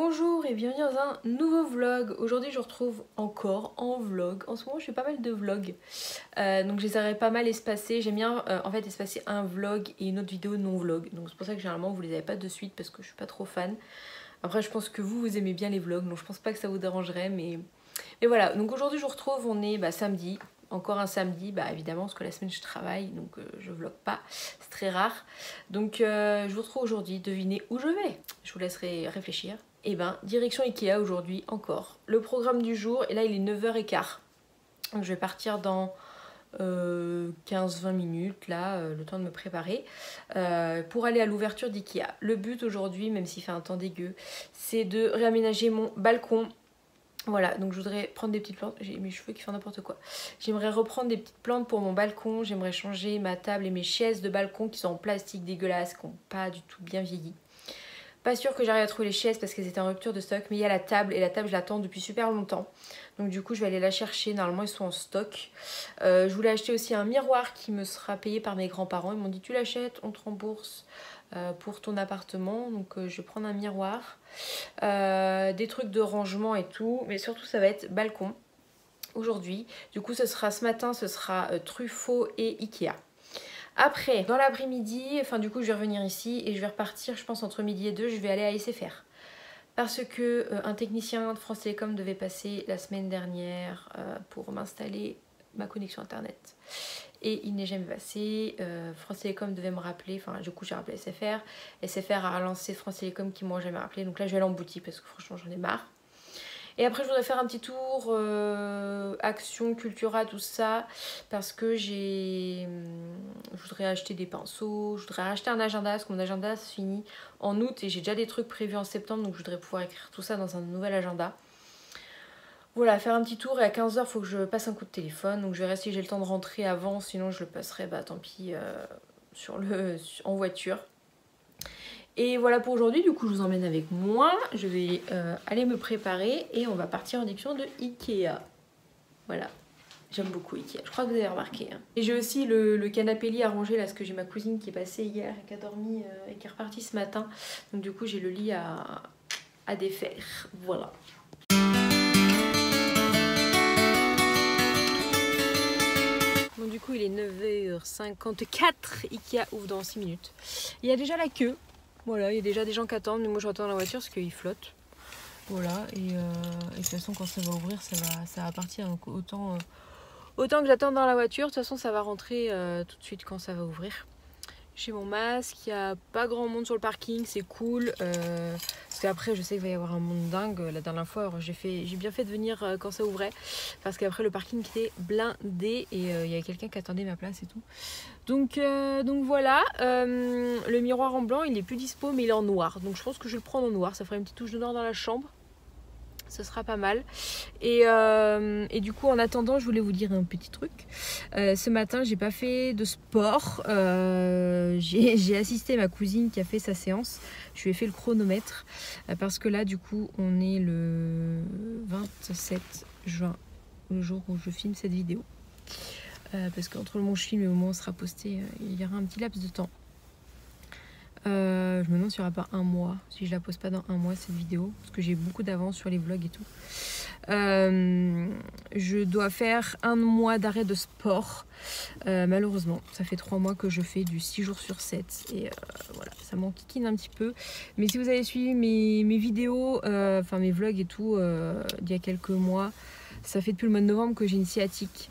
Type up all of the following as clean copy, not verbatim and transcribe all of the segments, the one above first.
Bonjour et bienvenue dans un nouveau vlog. Aujourd'hui je vous retrouve encore en vlog. En ce moment je fais pas mal de vlogs. Donc j'essaierai pas mal espacer. J'aime bien en fait espacer un vlog et une autre vidéo non vlog. Donc c'est pour ça que généralement vous les avez pas de suite parce que je suis pas trop fan. Après je pense que vous aimez bien les vlogs donc je pense pas que ça vous dérangerait mais voilà. Donc aujourd'hui je vous retrouve, on est samedi. Encore un samedi, évidemment parce que la semaine je travaille donc je vlog pas, c'est très rare. Donc je vous retrouve aujourd'hui, devinez où je vais. Je vous laisserai réfléchir. Et direction Ikea aujourd'hui encore. Le programme du jour, et là il est 9h15. Donc je vais partir dans 15-20 minutes là, le temps de me préparer pour aller à l'ouverture d'Ikea. Le but aujourd'hui, même s'il fait un temps dégueu, c'est de réaménager mon balcon. Voilà, donc je voudrais prendre des petites plantes. J'ai mes cheveux qui font n'importe quoi. J'aimerais reprendre des petites plantes pour mon balcon. J'aimerais changer ma table et mes chaises de balcon qui sont en plastique dégueulasse, qui n'ont pas du tout bien vieilli. Pas sûr que j'arrive à trouver les chaises parce qu'elles étaient en rupture de stock, mais il y a la table et la table je l'attends depuis super longtemps. Donc du coup je vais aller la chercher, normalement ils sont en stock. Je voulais acheter aussi un miroir qui me sera payé par mes grands-parents. Ils m'ont dit tu l'achètes, on te rembourse pour ton appartement. Donc je vais prendre un miroir, des trucs de rangement et tout, mais surtout ça va être balcon aujourd'hui. Du coup ce matin ce sera Truffaut et Ikea. Après, dans l'après-midi, du coup je vais revenir ici et je vais repartir, je pense entre midi et 2, je vais aller à SFR. Parce que un technicien de France Télécom devait passer la semaine dernière pour m'installer ma connexion internet. Et il n'est jamais passé. France Télécom devait me rappeler, du coup j'ai rappelé SFR. SFR a relancé France Télécom qui m'ont jamais rappelé. Donc là je vais aller en boutique parce que franchement j'en ai marre. Et après je voudrais faire un petit tour Action, Cultura, tout ça, parce que je voudrais acheter des pinceaux, je voudrais acheter un agenda, parce que mon agenda se finit en août et j'ai déjà des trucs prévus en septembre, donc je voudrais pouvoir écrire tout ça dans un nouvel agenda. Voilà, faire un petit tour et à 15h il faut que je passe un coup de téléphone, donc je verrai si j'ai le temps de rentrer avant, sinon je le passerai, tant pis, en voiture. Et voilà pour aujourd'hui, du coup je vous emmène avec moi, je vais aller me préparer et on va partir en direction de Ikea. Voilà, j'aime beaucoup Ikea, je crois que vous avez remarqué. Hein. Et j'ai aussi le canapé lit à ranger là, parce que j'ai ma cousine qui est passée hier et qui a dormi et qui est repartie ce matin. Donc du coup j'ai le lit à défaire, voilà. Bon du coup il est 9h54, Ikea ouvre dans 6 minutes. Il y a déjà la queue. Voilà, il y a déjà des gens qui attendent, mais moi je retourne dans la voiture parce qu'il flotte. Voilà, et de toute façon quand ça va ouvrir, ça va partir. Donc autant que j'attende dans la voiture, de toute façon ça va rentrer tout de suite quand ça va ouvrir. J'ai mon masque, il n'y a pas grand monde sur le parking, c'est cool. Parce qu'après je sais qu'il va y avoir un monde dingue. La dernière fois j'ai bien fait de venir quand ça ouvrait. Parce qu'après le parking était blindé et il y avait quelqu'un qui attendait ma place et tout. Donc voilà, le miroir en blanc il est plus dispo mais il est en noir. Donc je pense que je vais le prendre en noir, ça ferait une petite touche de noir dans la chambre. Ce sera pas mal. Et du coup en attendant je voulais vous dire un petit truc. Ce matin j'ai pas fait de sport. J'ai assisté ma cousine qui a fait sa séance. Je lui ai fait le chronomètre. Parce que là du coup on est le 27 juin. Le jour où je filme cette vidéo. Parce qu'entre le moment où je filme et le moment où on sera posté, il y aura un petit laps de temps. Je me demande s'il n'y aura pas un mois, si je la pose pas dans un mois cette vidéo, parce que j'ai beaucoup d'avance sur les vlogs et tout. Je dois faire un mois d'arrêt de sport, malheureusement. Ça fait 3 mois que je fais du 6 jours sur 7 et voilà, ça m'enquiquine un petit peu. Mais si vous avez suivi mes vidéos, mes vlogs et tout, d'il y a quelques mois, ça fait depuis le mois de novembre que j'ai une sciatique.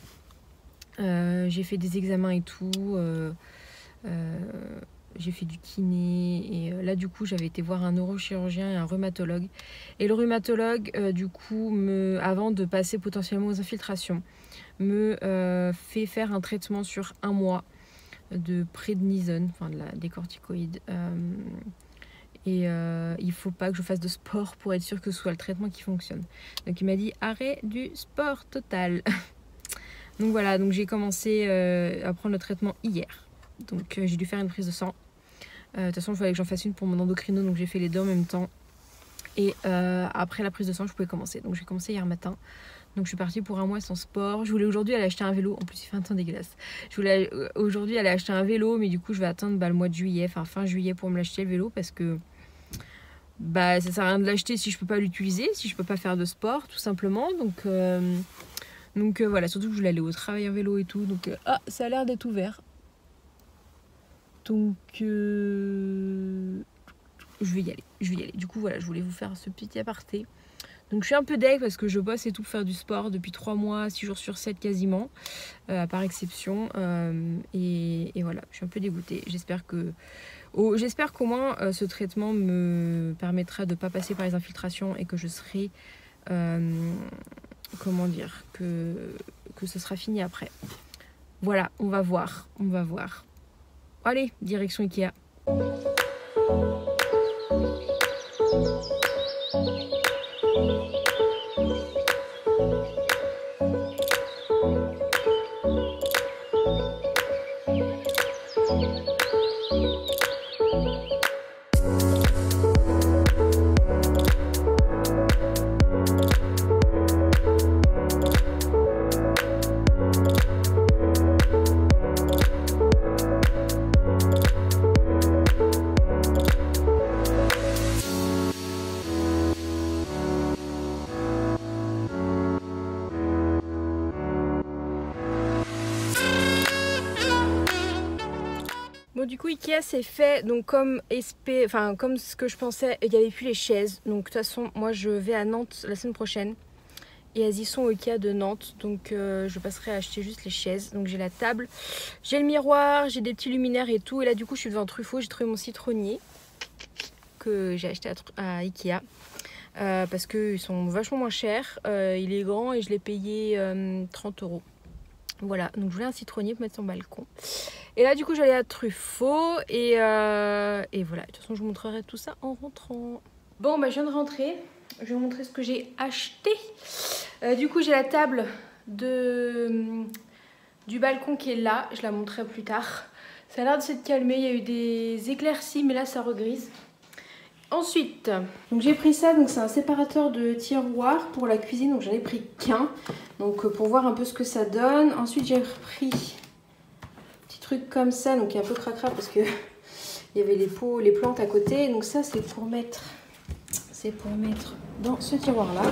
J'ai fait des examens et tout. J'ai fait du kiné et là du coup j'avais été voir un neurochirurgien et un rhumatologue. Et le rhumatologue du coup avant de passer potentiellement aux infiltrations me fait faire un traitement sur 1 mois de prédnisone, des corticoïdes. Il faut pas que je fasse de sport pour être sûr que ce soit le traitement qui fonctionne. Donc il m'a dit arrêt du sport total. Donc voilà, donc j'ai commencé à prendre le traitement hier. Donc j'ai dû faire une prise de sang. De toute façon il fallait que j'en fasse une pour mon endocrino, donc j'ai fait les deux en même temps. Et après la prise de sang je pouvais commencer. Donc j'ai commencé hier matin. Donc je suis partie pour 1 mois sans sport. Je voulais aujourd'hui aller acheter un vélo. En plus il fait un temps dégueulasse. Je voulais aujourd'hui aller acheter un vélo, mais du coup je vais attendre le mois de juillet, fin juillet pour me l'acheter le vélo. Parce que bah ça sert à rien de l'acheter si je peux pas l'utiliser, si je peux pas faire de sport tout simplement. Donc voilà, surtout que je voulais aller au travail en vélo et tout. Donc ah, ça a l'air d'être ouvert. Donc je vais y aller. Du coup voilà, je voulais vous faire ce petit aparté. Donc je suis un peu deg parce que je bosse et tout pour faire du sport depuis 3 mois, 6 jours sur 7 quasiment, par exception. Et voilà, je suis un peu dégoûtée. J'espère qu'au moins ce traitement me permettra de ne pas passer par les infiltrations et que je serai... comment dire, que ce sera fini après. Voilà, on va voir. Allez, direction Ikea. Bon du coup Ikea c'est fait, donc comme ce que je pensais, il n'y avait plus les chaises. Donc de toute façon moi je vais à Nantes la semaine prochaine et elles y sont au Ikea de Nantes. Donc je passerai à acheter juste les chaises. Donc j'ai la table, j'ai le miroir, j'ai des petits luminaires et tout. Et là du coup je suis devant Truffaut, j'ai trouvé mon citronnier que j'ai acheté à Ikea. Parce qu'ils sont vachement moins chers, il est grand et je l'ai payé 30 €. Voilà, donc je voulais un citronnier pour mettre sur le balcon. Et là du coup j'allais à Truffaut et voilà, de toute façon je vous montrerai tout ça en rentrant. Bon bah je viens de rentrer, je vais vous montrer ce que j'ai acheté. Du coup j'ai la table du balcon qui est là, je la montrerai plus tard. Ça a l'air de s'être calmé, il y a eu des éclaircies mais là ça regrise. Ensuite, donc j'ai pris ça, donc c'est un séparateur de tiroirs pour la cuisine, donc j'en ai pris qu'un, donc pour voir un peu ce que ça donne. Ensuite j'ai repris un petit truc comme ça, donc il est un peu cracra parce que il y avait les pots, les plantes à côté, donc ça c'est pour mettre dans ce tiroir là,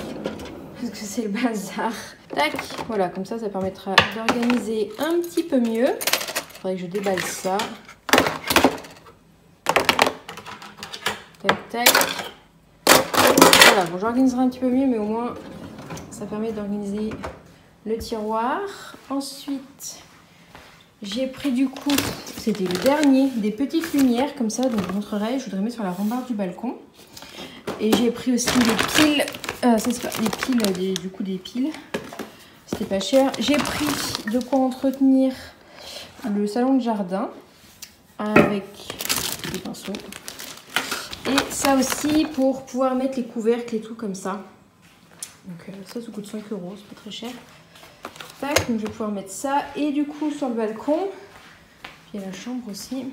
parce que c'est le bazar. Tac, voilà, comme ça permettra d'organiser un petit peu mieux. Il faudrait que je déballe ça. Tac, tac. Voilà, bon, j'organiserai un petit peu mieux, mais au moins ça permet d'organiser le tiroir. Ensuite, j'ai pris du coup, c'était le dernier, des petites lumières comme ça, donc je vous montrerai, je voudrais mettre sur la rambarde du balcon. Et j'ai pris aussi des piles, ça c'est pas des piles, du coup des piles, c'était pas cher. J'ai pris de quoi entretenir le salon de jardin avec des pinceaux. Et ça aussi pour pouvoir mettre les couvercles et tout comme ça. Donc ça coûte 5 €, c'est pas très cher. Tac, donc je vais pouvoir mettre ça. Et du coup sur le balcon, il y a la chambre aussi.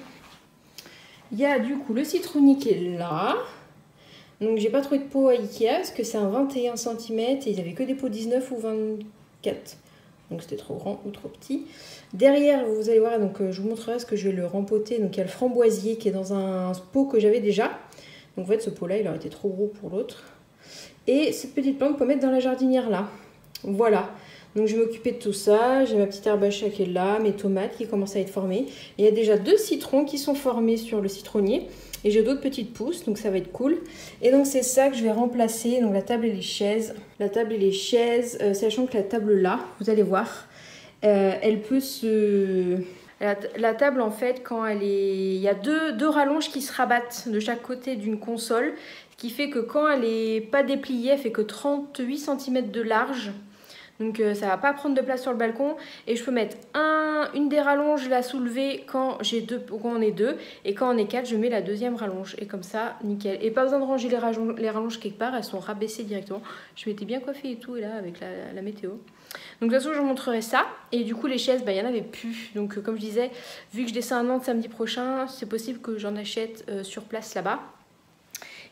Il y a du coup le citronnier qui est là. Donc j'ai pas trouvé de pot à Ikea parce que c'est un 21 cm et ils avaient que des pots 19 ou 24. Donc c'était trop grand ou trop petit. Derrière, vous allez voir, donc je vous montrerai ce que je vais le rempoter. Donc il y a le framboisier qui est dans un pot que j'avais déjà. Donc en fait ce pot là il aurait été trop gros pour l'autre. Et cette petite plante qu'on peut mettre dans la jardinière là. Voilà. Donc je vais m'occuper de tout ça. J'ai ma petite herbe à chat qui est là, mes tomates qui commencent à être formées. Il y a déjà 2 citrons qui sont formés sur le citronnier. Et j'ai d'autres petites pousses, donc ça va être cool. Et donc c'est ça que je vais remplacer, donc la table et les chaises. La table et les chaises, sachant que la table là, vous allez voir, elle peut se... La table en fait, quand elle est... Il y a deux rallonges qui se rabattent de chaque côté d'une console. Ce qui fait que quand elle n'est pas dépliée, elle fait que 38 cm de large. Donc ça va pas prendre de place sur le balcon. Et je peux mettre une des rallonges, la soulever quand on est 2. Et quand on est 4, je mets la deuxième rallonge. Et comme ça, nickel. Et pas besoin de ranger les rallonges quelque part, elles sont rabaissées directement. Je m'étais bien coiffée et tout, et là, avec la météo. Donc de toute façon, je vous montrerai ça. Et du coup, les chaises, il n'y en avait plus. Donc comme je disais, vu que je descends à Nantes samedi prochain, c'est possible que j'en achète sur place là-bas.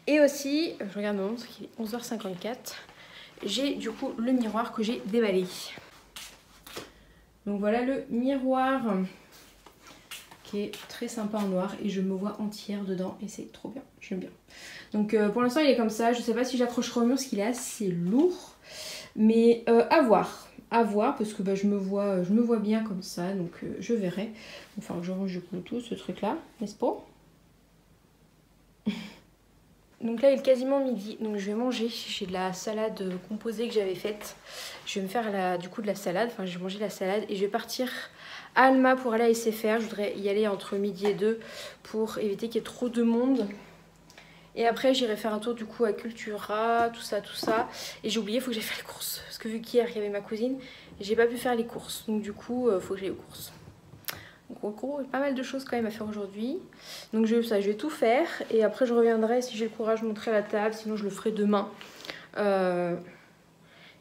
Et aussi, je regarde mon montre, il est 11h54. J'ai du coup le miroir que j'ai déballé. Donc voilà le miroir qui est très sympa en noir et je me vois entière dedans et c'est trop bien, j'aime bien. Donc pour l'instant il est comme ça, je sais pas si j'accrocherai au mur parce qu'il est assez lourd, mais à voir parce que bah, je me vois bien comme ça, donc je verrai. Enfin je range du Bluetooth ce truc là, n'est-ce pas? Donc là il est quasiment midi, donc je vais manger. J'ai de la salade composée que j'avais faite. Je vais me faire du coup de la salade, enfin je vais manger la salade et je vais partir à Alma pour aller à SFR. Je voudrais y aller entre midi et 2 pour éviter qu'il y ait trop de monde. Et après j'irai faire un tour du coup à Cultura, tout ça. Et j'ai oublié, il faut que j'aille faire les courses. Parce que vu qu'hier il y avait ma cousine, j'ai pas pu faire les courses. Donc du coup il faut que j'aille aux courses. Donc en gros, pas mal de choses quand même à faire aujourd'hui. Donc je vais tout faire. Et après je reviendrai si j'ai le courage de montrer la table. Sinon je le ferai demain.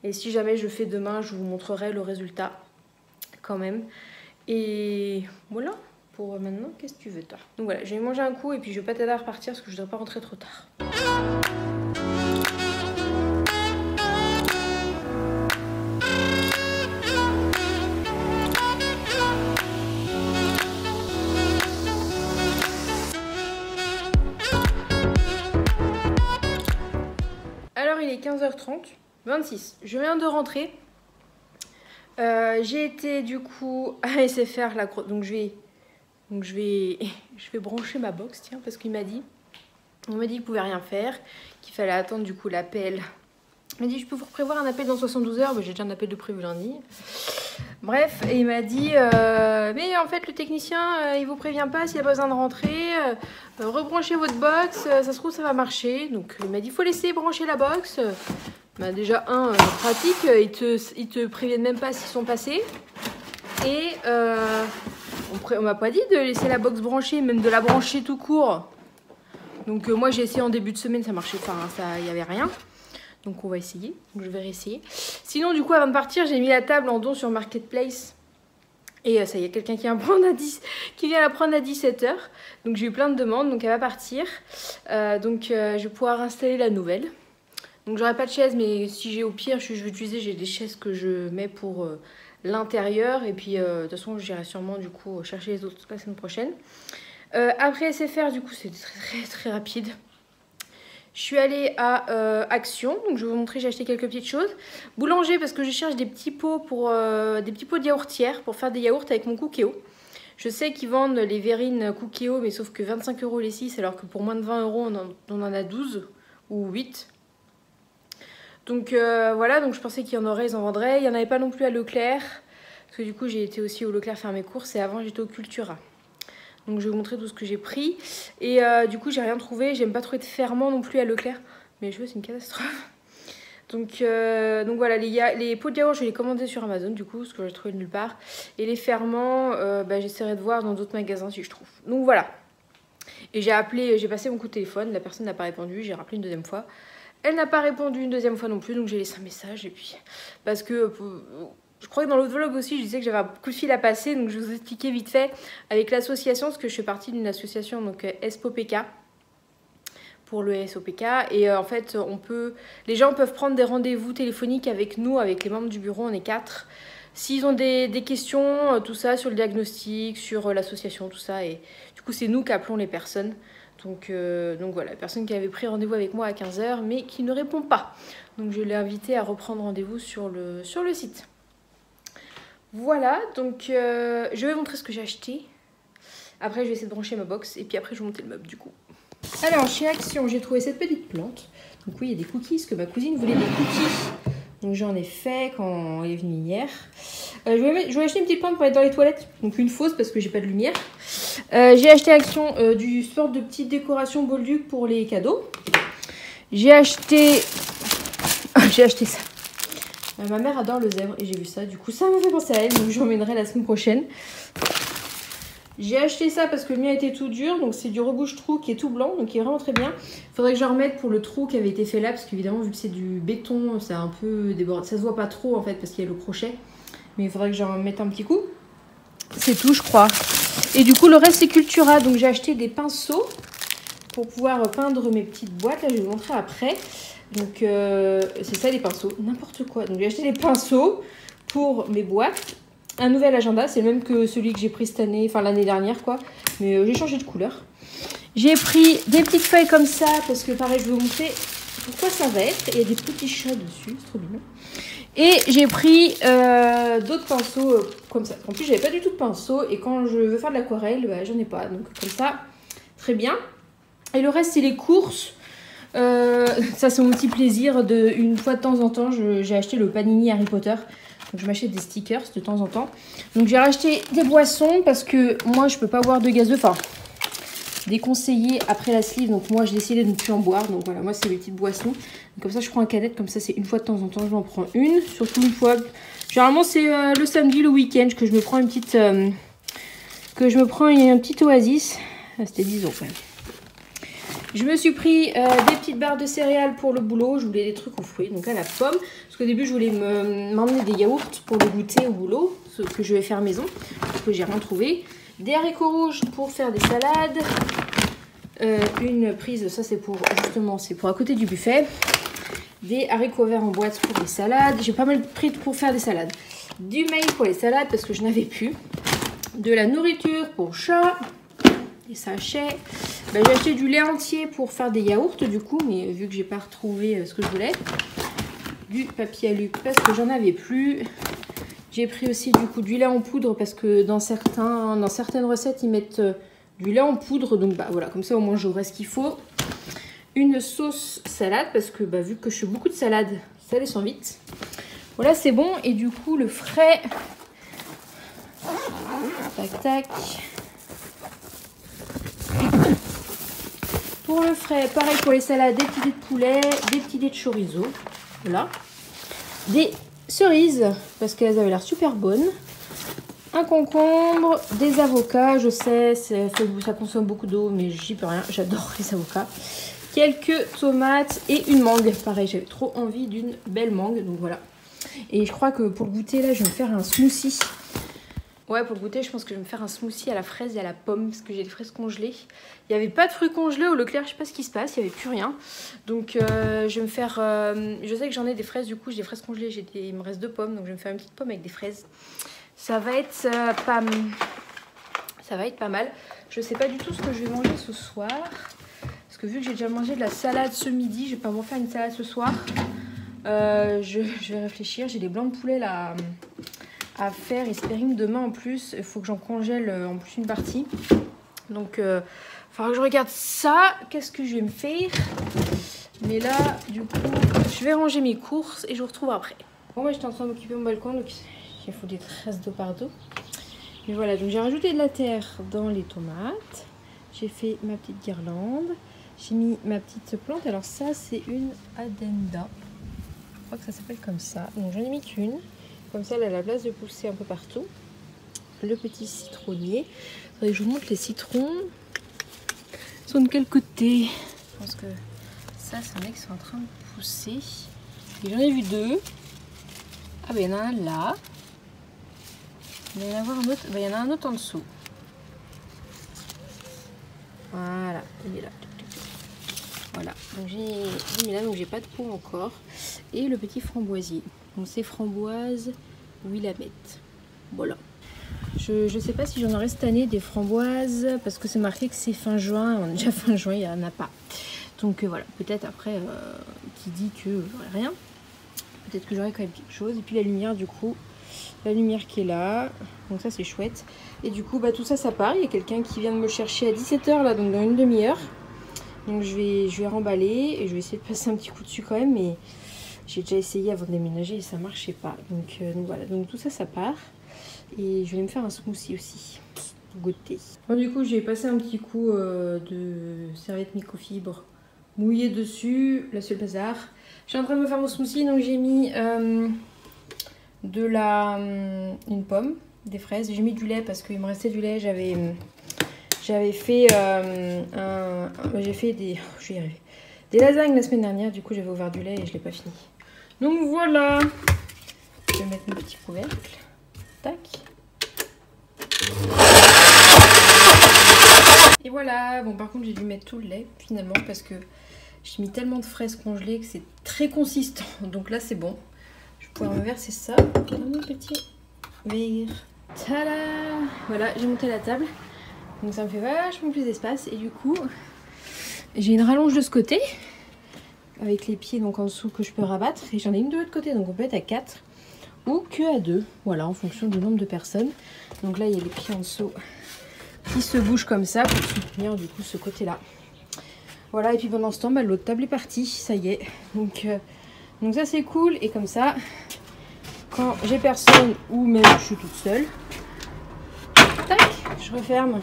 Et si jamais je le fais demain, je vous montrerai le résultat quand même. Et voilà. Pour maintenant, qu'est-ce que tu veux toi? Donc voilà, je vais manger un coup et puis je vais pas t'aider à repartir parce que je ne dois pas rentrer trop tard. Alors il est 15h30, 26. Je viens de rentrer. J'ai été du coup à SFR, donc je vais brancher ma box, tiens, parce qu'il m'a dit qu'il pouvait rien faire, qu'il fallait attendre du coup l'appel. Il m'a dit je peux vous prévoir un appel dans 72 heures, mais j'ai déjà un appel de prévu lundi. Bref, et il m'a dit mais en fait le technicien il vous prévient pas s'il a pas besoin de rentrer, rebranchez votre box, ça se trouve ça va marcher. Donc il m'a dit faut laisser brancher la box. Bah, déjà pratique, ils te préviennent même pas s'ils sont passés. Et on m'a pas dit de laisser la box branchée, même de la brancher tout court. Donc moi j'ai essayé en début de semaine, ça marchait pas, hein, il y avait rien. Donc on va essayer, donc je vais réessayer. Sinon du coup avant de partir j'ai mis la table en don sur Marketplace. Et ça y est, quelqu'un qui vient la prendre à 17h. Donc j'ai eu plein de demandes, donc elle va partir. Je vais pouvoir installer la nouvelle. Donc j'aurai pas de chaise, mais si j'ai au pire, je vais utiliser, j'ai des chaises que je mets pour l'intérieur. Et puis de toute façon j'irai sûrement du coup chercher les autres la semaine prochaine. Après SFR du coup c'était très rapide. Je suis allée à Action, donc je vais vous montrer, j'ai acheté quelques petites choses. Boulanger parce que je cherche des petits pots des petits pots de yaourtière pour faire des yaourts avec mon Cookéo. Je sais qu'ils vendent les verrines Cookéo, mais sauf que 25 € les 6, alors que pour moins de 20 € on en a 12 ou 8. Donc voilà, donc je pensais qu'il y en aurait, ils en vendraient. Il n'y en avait pas non plus à Leclerc, parce que du coup j'ai été aussi au Leclerc faire mes courses et avant j'étais au Cultura. Donc je vais vous montrer tout ce que j'ai pris. Et du coup j'ai rien trouvé, j'aime pas trouver de ferment non plus à Leclerc. Mais les cheveux c'est une catastrophe. Donc voilà, les pots de yaourt je vais les commander sur Amazon du coup, parce que je les trouvé nulle part. Et les ferments, j'essaierai de voir dans d'autres magasins si je trouve. Donc voilà. Et j'ai passé mon coup de téléphone, la personne n'a pas répondu, j'ai rappelé une deuxième fois. Elle n'a pas répondu une deuxième fois non plus, donc j'ai laissé un message. Et puis, parce que je crois que dans l'autre vlog aussi, je disais que j'avais un coup de fil à passer. Donc je vous expliquais vite fait avec l'association, parce que je fais partie d'une association, donc SPOPK, pour le SOPK. Et en fait, les gens peuvent prendre des rendez-vous téléphoniques avec nous, avec les membres du bureau, on est 4. S'ils ont des questions, tout ça, sur le diagnostic, sur l'association, tout ça. Et du coup, c'est nous qui appelons les personnes. Donc voilà, la personne qui avait pris rendez-vous avec moi à 15 h, mais qui ne répond pas. Donc je l'ai invité à reprendre rendez-vous sur le site. Voilà, donc je vais vous montrer ce que j'ai acheté. Après, je vais essayer de brancher ma box et puis après, je vais monter le meuble du coup. Alors, chez Action, j'ai trouvé cette petite plante. Donc oui, il y a des cookies, parce que ma cousine voulait des cookies. Donc j'en ai fait quand elle est venue hier. Je vais acheter une petite plante pour être dans les toilettes. Donc une fausse parce que j'ai pas de lumière. J'ai acheté Action du sort de petite décoration Bolduc pour les cadeaux. J'ai acheté ça. Ma mère adore le zèbre et j'ai vu ça. Du coup ça m'a fait penser à elle. Donc je l'emmènerai la semaine prochaine. J'ai acheté ça parce que le mien était tout dur. Donc c'est du rebouche-trou qui est tout blanc. Donc il est vraiment très bien. Il faudrait que je remette pour le trou qui avait été fait là. Parce qu'évidemment vu que c'est du béton, c'est un peu débordé. Ça se voit pas trop en fait parce qu'il y a le crochet. Mais il faudrait que j'en mette un petit coup. C'est tout je crois. Et du coup le reste c'est Cultura. Donc j'ai acheté des pinceaux pour pouvoir peindre mes petites boîtes. Là je vais vous montrer après. Donc c'est ça les pinceaux. N'importe quoi. Donc j'ai acheté des pinceaux pour mes boîtes. un nouvel agenda, c'est le même que celui que j'ai pris cette année, enfin l'année dernière quoi, mais j'ai changé de couleur. J'ai pris des petites feuilles comme ça parce que pareil je vais vous montrer pourquoi ça va être. Il y a des petits chats dessus, c'est trop mignon. Et j'ai pris d'autres pinceaux comme ça. En plus j'avais pas du tout de pinceau et quand je veux faire de l'aquarelle, bah, j'en ai pas. Donc comme ça, très bien. Et le reste c'est les courses. Ça c'est mon petit plaisir de une fois de temps en temps. J'ai acheté le Panini Harry Potter. Donc je m'achète des stickers de temps en temps. Donc j'ai racheté des boissons parce que moi je peux pas boire de gazeux. Enfin, déconseillé après la sleeve. Donc moi j'ai décidé de ne plus en boire. Donc voilà, moi c'est mes petites boissons. Donc, comme ça je prends un canette. Comme ça c'est une fois de temps en temps je m'en prends une. Surtout une fois. Généralement c'est le samedi, le week-end que je me prends une petite... que je me prends un petit oasis. Ah, c'était 10 € quand même. Je me suis pris des petites barres de céréales pour le boulot. Je voulais des trucs aux fruits, donc à la pomme. Parce qu'au début, je voulais m'emmener des yaourts pour le goûter au boulot. Ce que je vais faire maison, parce que j'ai rien trouvé. Des haricots rouges pour faire des salades. Une prise, ça c'est pour justement, c'est pour à côté du buffet. Des haricots verts en boîte pour les salades. J'ai pas mal pris pour faire des salades. Du maïs pour les salades parce que je n'avais plus. De la nourriture pour chat. Des sachets. Bah, j'ai acheté du lait entier pour faire des yaourts du coup, mais vu que j'ai pas retrouvé ce que je voulais. Du papier alu parce que j'en avais plus. J'ai pris aussi du coup du lait en poudre parce que dans certaines recettes ils mettent du lait en poudre. Donc bah voilà, comme ça au moins j'aurai ce qu'il faut. Une sauce salade parce que bah, vu que je fais beaucoup de salade, ça descend vite. Voilà, c'est bon. Et du coup le frais. Tac tac. Pour le frais, pareil pour les salades, des petits dés de poulet, des petits dés de chorizo. Voilà. Des cerises, parce qu'elles avaient l'air super bonnes. Un concombre, des avocats, je sais, ça consomme beaucoup d'eau, mais j'y peux rien, j'adore les avocats. Quelques tomates et une mangue. Pareil, j'avais trop envie d'une belle mangue, donc voilà. Et je crois que pour le goûter, là, je vais me faire un smoothie. Ouais, pour le goûter, je pense que je vais me faire un smoothie à la fraise et à la pomme parce que j'ai des fraises congelées. Il n'y avait pas de fruits congelés au Leclerc, je sais pas ce qui se passe, il n'y avait plus rien. Donc je vais me faire... je sais que j'en ai des fraises, du coup j'ai des fraises congelées, il me reste 2 pommes, donc je vais me faire une petite pomme avec des fraises. Ça va être pas mal. Je sais pas du tout ce que je vais manger ce soir. Parce que vu que j'ai déjà mangé de la salade ce midi, je vais pas m'en faire une salade ce soir. Je vais réfléchir, j'ai des blancs de poulet là... à faire et spérim demain en plus. Il faut que j'en congèle en plus une partie. Donc il faudra que je regarde ça. Qu'est-ce que je vais me faire? Mais là du coup je vais ranger mes courses et je vous retrouve après. Bon, moi j'étais en train de m'occuper de mon balcon, donc il faut des traces d'eau partout. Mais voilà, donc j'ai rajouté de la terre dans les tomates. J'ai fait ma petite guirlande. J'ai mis ma petite plante. Alors ça c'est une addenda. Je crois que ça s'appelle comme ça. Donc j'en ai mis qu'une. Comme ça, elle a la place de pousser un peu partout. Le petit citronnier. Faudrait que je vous montre les citrons. Ils sont de quel côté? Je pense que ça, c'est un mec qui sont en train de pousser. Et j'en ai vu 2. Ah ben il y en a un là. Il va y en avoir un autre. Ben, il y en a un autre en dessous. Voilà, il est là. Voilà, donc j'ai mis là, donc j'ai pas de pot encore. Et le petit framboisier. Donc c'est framboise Willamette. Voilà. Je sais pas si j'en aurai cette année des framboises parce que c'est marqué que c'est fin juin. On est déjà fin juin, il n'y en a pas. Donc voilà, peut-être après qui dit que j'aurai rien. Peut-être que j'aurai quand même quelque chose. Et puis la lumière du coup, la lumière qui est là. Donc ça c'est chouette. Et du coup bah tout ça ça part. Il y a quelqu'un qui vient de me chercher à 17 h là, donc dans une demi-heure. Donc je vais remballer et je vais essayer de passer un petit coup dessus quand même, mais j'ai déjà essayé avant de déménager et ça marchait pas. Donc voilà, donc tout ça ça part. Et je vais me faire un smoothie aussi, pour goûter. Bon, du coup j'ai passé un petit coup de serviette microfibre mouillée dessus, la seule bazar. Je suis en train de me faire mon smoothie, donc j'ai mis une pomme, des fraises, j'ai mis du lait parce qu'il me restait du lait, j'avais fait j'ai fait des... je vais y arriver. Des lasagnes la semaine dernière, du coup j'avais ouvert du lait et je l'ai pas fini. Donc voilà. Je vais mettre mon petit couvercle. Tac. Et voilà. Bon par contre j'ai dû mettre tout le lait finalement parce que j'ai mis tellement de fraises congelées que c'est très consistant. Donc là c'est bon. Je vais pouvoir me verser ça dans mon petit verre. Tada! Voilà, j'ai monté la table. Donc ça me fait vachement plus d'espace. Et du coup, j'ai une rallonge de ce côté. Avec les pieds donc en dessous que je peux rabattre. Et j'en ai une de l'autre côté. Donc on peut être à 4 ou que à 2. Voilà, en fonction du nombre de personnes. Donc là, il y a les pieds en dessous qui se bougent comme ça pour soutenir du coup ce côté-là. Voilà, et puis pendant ce temps, bah, l'autre table est partie. Ça y est. Donc ça c'est cool. Et comme ça, quand j'ai personne ou même je suis toute seule, tac, je referme.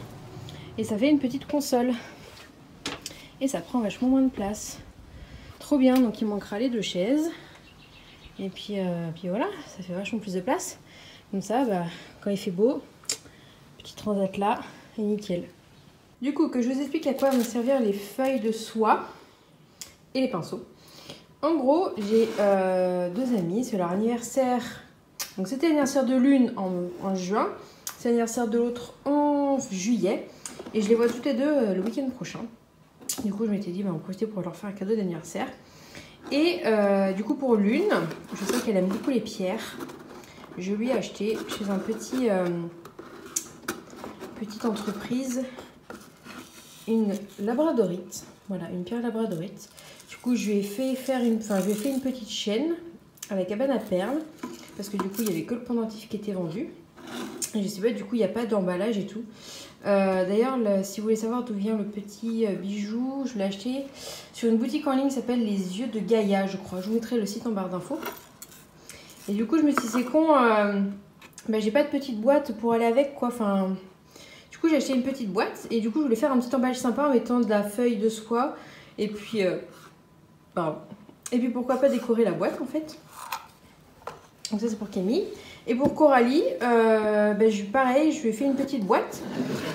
Et ça fait une petite console. Et ça prend vachement moins de place. Trop bien, donc il manquera les 2 chaises. Et puis voilà, ça fait vachement plus de place. Comme ça, bah, quand il fait beau, petit transat là, et nickel. Du coup, que je vous explique à quoi vont servir les feuilles de soie et les pinceaux. En gros, j'ai 2 amis, c'est leur anniversaire. Donc c'était l'anniversaire de l'une en juin, c'est l'anniversaire de l'autre en juillet. Et je les vois toutes les deux le week-end prochain. Du coup, je m'étais dit, bah, on va profiter pour leur faire un cadeau d'anniversaire. Et du coup, pour l'une, je sais qu'elle aime beaucoup les pierres. Je lui ai acheté chez un petite entreprise une labradorite. Voilà, une pierre labradorite. Du coup, je lui ai fait une petite chaîne à la cabane à perles. Parce que du coup, il n'y avait que le pendentif qui était vendu. Et je sais pas, du coup, il n'y a pas d'emballage et tout. D'ailleurs, si vous voulez savoir d'où vient le petit bijou, je l'ai acheté sur une boutique en ligne qui s'appelle Les Yeux de Gaïa, je crois. Je vous mettrai le site en barre d'infos. Et du coup, je me suis dit, c'est con, bah, j'ai pas de petite boîte pour aller avec, quoi. Enfin, du coup, j'ai acheté une petite boîte et du coup, je voulais faire un petit emballage sympa en mettant de la feuille de soie. Et puis, pardon. Et puis, pourquoi pas décorer la boîte, en fait. Donc ça, c'est pour Camille. Et pour Coralie, pareil, je lui ai fait une petite boîte.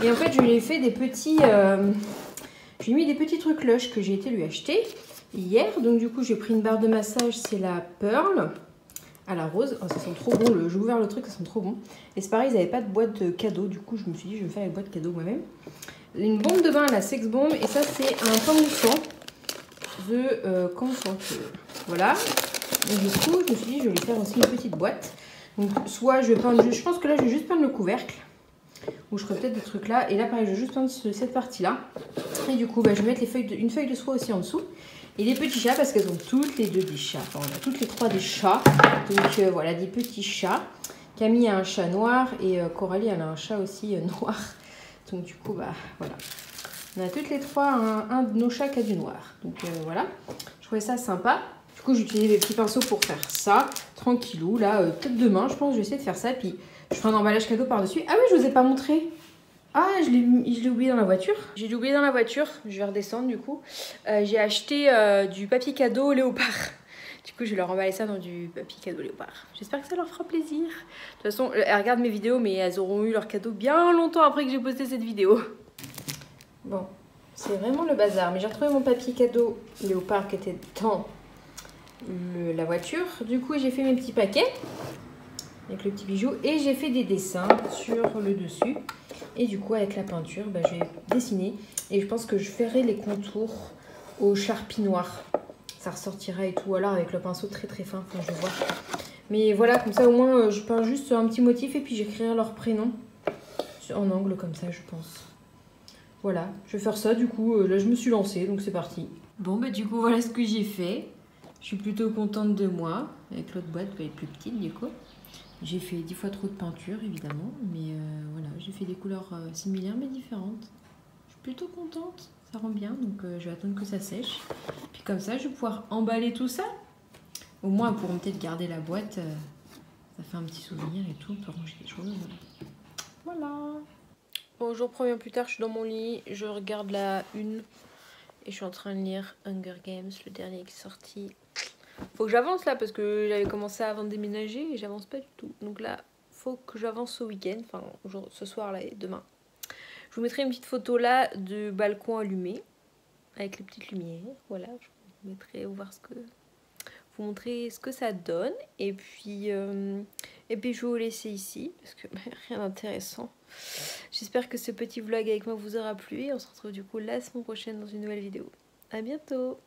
Et en fait, je lui ai fait des petits... je lui ai mis des petits trucs lush que j'ai été lui acheter hier. Donc du coup, j'ai pris une barre de massage, c'est la Pearl à la rose. Oh, ça sent trop bon, j'ai ouvert le truc, ça sent trop bon. Et c'est pareil, ils n'avaient pas de boîte de cadeau. Du coup, je me suis dit, je vais me faire une boîte cadeau moi-même. Une bombe de bain, la Sex Bomb. Et ça, c'est un pain moussant de concentré. Voilà. Et du coup, je me suis dit, je vais lui faire aussi une petite boîte. Donc, soit je vais peindre, je pense que là, je vais juste peindre le couvercle. Ou je ferai peut-être des trucs là. Et là, pareil, je vais juste peindre cette partie-là. Et du coup, bah, je vais mettre une feuille de soie aussi en dessous. Et des petits chats, parce qu'elles ont toutes les deux des chats. Enfin, on a toutes les 3 des chats. Donc, voilà, des petits chats. Camille a un chat noir et Coralie, elle a un chat aussi noir. Donc, du coup, bah, voilà. On a toutes les 3 un de nos chats qui a du noir. Donc, voilà. Je trouvais ça sympa. Du coup, j'ai utilisé les petits pinceaux pour faire ça, tranquillou. Là, peut-être demain, je pense que je vais essayer de faire ça. Puis, je ferai un emballage cadeau par-dessus. Ah oui, je vous ai pas montré. Ah, je l'ai oublié dans la voiture. J'ai oublié dans la voiture. Je vais redescendre, du coup. J'ai acheté du papier cadeau léopard. Du coup, je vais leur emballer ça dans du papier cadeau léopard. J'espère que ça leur fera plaisir. De toute façon, elles regardent mes vidéos, mais elles auront eu leur cadeau bien longtemps après que j'ai posté cette vidéo. Bon, c'est vraiment le bazar. Mais j'ai retrouvé mon papier cadeau léopard qui était dans... la voiture. Du coup, j'ai fait mes petits paquets avec le petit bijou et j'ai fait des dessins sur le dessus. Et du coup, avec la peinture, bah, je vais dessiner et je pense que je ferai les contours au Sharpie noir. Ça ressortira et tout. Alors avec le pinceau très très fin, enfin, je vois. Mais voilà, comme ça au moins, je peins juste un petit motif et puis j'écrirai leur prénom en angle comme ça, je pense. Voilà, je vais faire ça. Du coup, là, je me suis lancée, donc c'est parti. Bon, bah du coup, voilà ce que j'ai fait. Je suis plutôt contente de moi. Avec l'autre boîte, elle est plus petite du coup. J'ai fait 10 fois trop de peinture évidemment. Mais voilà, j'ai fait des couleurs similaires mais différentes. Je suis plutôt contente. Ça rend bien. Donc je vais attendre que ça sèche. Puis comme ça, je vais pouvoir emballer tout ça. Au moins, elles pourront peut-être garder la boîte. Ça fait un petit souvenir et tout. On peut ranger les choses. Voilà. Bonjour, première plus tard, je suis dans mon lit. Je regarde la une. Et je suis en train de lire Hunger Games, le dernier qui est sorti. Faut que j'avance là parce que j'avais commencé avant de déménager et j'avance pas du tout. Donc là, faut que j'avance ce week-end, enfin ce soir là et demain. Je vous mettrai une petite photo là de balcon allumé avec les petites lumières. Voilà, je vous mettrai vous montrer ce que ça donne. Et puis je vais vous laisser ici parce que rien d'intéressant. J'espère que ce petit vlog avec moi vous aura plu et on se retrouve du coup la semaine prochaine dans une nouvelle vidéo. À bientôt!